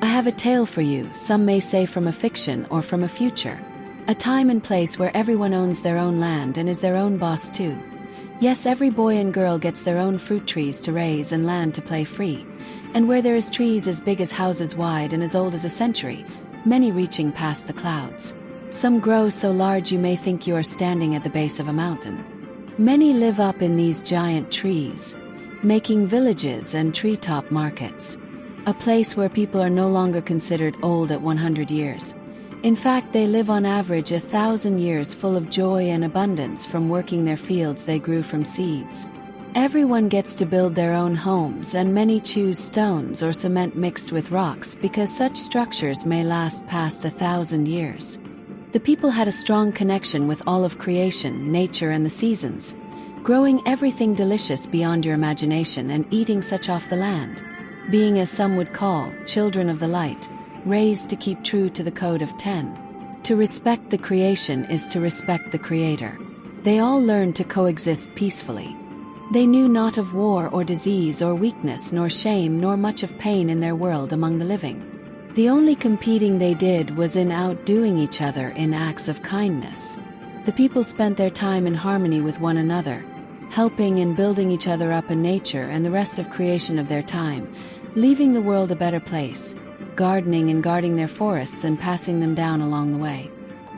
I have a tale for you, some may say from a fiction or from a future. A time and place where everyone owns their own land and is their own boss too. Yes, every boy and girl gets their own fruit trees to raise and land to play free. And where there is trees as big as houses wide and as old as a century, many reaching past the clouds. Some grow so large you may think you are standing at the base of a mountain. Many live up in these giant trees, making villages and treetop markets. A place where people are no longer considered old at 100 years. In fact, they live on average 1,000 years full of joy and abundance from working their fields they grew from seeds. Everyone gets to build their own homes, and many choose stones or cement mixed with rocks because such structures may last past 1,000 years. The people had a strong connection with all of creation, nature and the seasons, growing everything delicious beyond your imagination and eating such off the land. Being, as some would call, children of the light, raised to keep true to the code of 10. To respect the creation is to respect the Creator. They all learned to coexist peacefully. They knew not of war or disease or weakness nor shame nor much of pain in their world among the living. The only competing they did was in outdoing each other in acts of kindness. The people spent their time in harmony with one another, helping and building each other up in nature and the rest of creation of their time, leaving the world a better place, gardening and guarding their forests and passing them down along the way.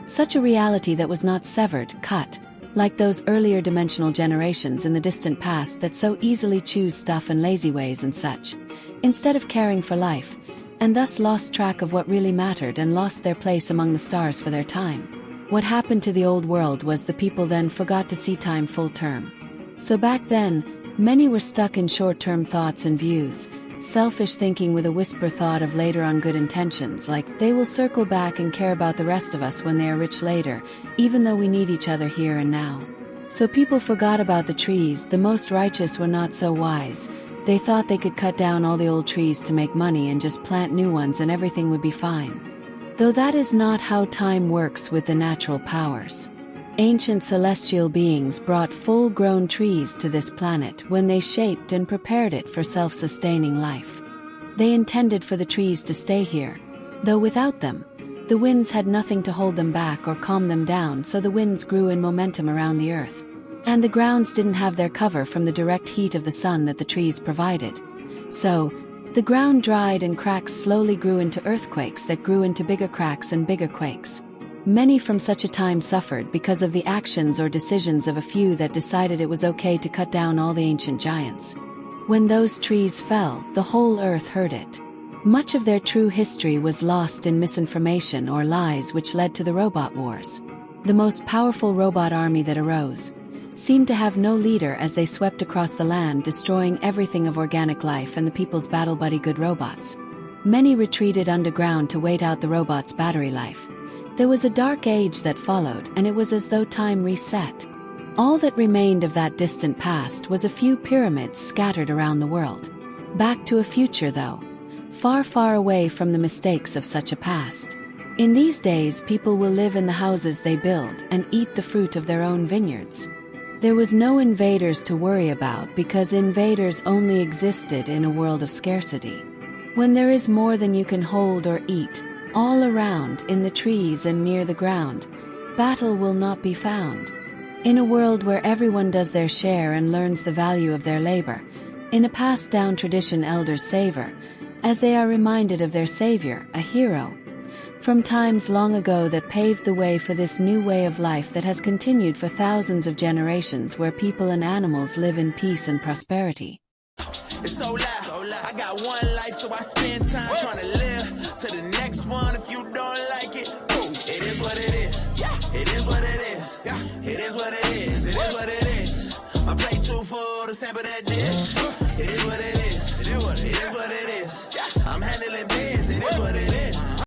Such a reality that was not severed, cut, like those earlier dimensional generations in the distant past that so easily choose stuff and lazy ways and such, instead of caring for life, and thus lost track of what really mattered and lost their place among the stars for their time. What happened to the old world was the people then forgot to see time full term. So back then, many were stuck in short-term thoughts and views, selfish thinking with a whisper thought of later on good intentions, like they will circle back and care about the rest of us when they are rich later, even though we need each other here and now. So people forgot about the trees. The most righteous were not so wise. They thought they could cut down all the old trees to make money and just plant new ones and everything would be fine. Though that is not how time works with the natural powers. Ancient celestial beings brought full-grown trees to this planet when they shaped and prepared it for self-sustaining life. They intended for the trees to stay here, though without them, the winds had nothing to hold them back or calm them down, so the winds grew in momentum around the earth. And the grounds didn't have their cover from the direct heat of the sun that the trees provided. So, the ground dried and cracks slowly grew into earthquakes that grew into bigger cracks and bigger quakes. Many from such a time suffered because of the actions or decisions of a few that decided it was okay to cut down all the ancient giants. When those trees fell, the whole earth heard it. Much of their true history was lost in misinformation or lies, which led to the robot wars. The most powerful robot army that arose seemed to have no leader as they swept across the land, destroying everything of organic life and the people's battle buddy good robots. Many retreated underground to wait out the robots' battery life. There was a dark age that followed, and it was as though time reset. All that remained of that distant past was a few pyramids scattered around the world. Back to a future, though, far, far away from the mistakes of such a past. In these days, people will live in the houses they build and eat the fruit of their own vineyards. There was no invaders to worry about because invaders only existed in a world of scarcity. When there is more than you can hold or eat, all around, in the trees and near the ground, battle will not be found. In a world where everyone does their share and learns the value of their labor, in a passed-down tradition elders savor, as they are reminded of their savior, a hero, from times long ago that paved the way for this new way of life that has continued for thousands of generations, where people and animals live in peace and prosperity. It's so loud. I got one life, so I spend time trying to live to the next one. If you don't like it, boom, it is what it is. Yeah, it is what it is. Yeah, it is what it is. It is what it is. My plate too full to sample that dish.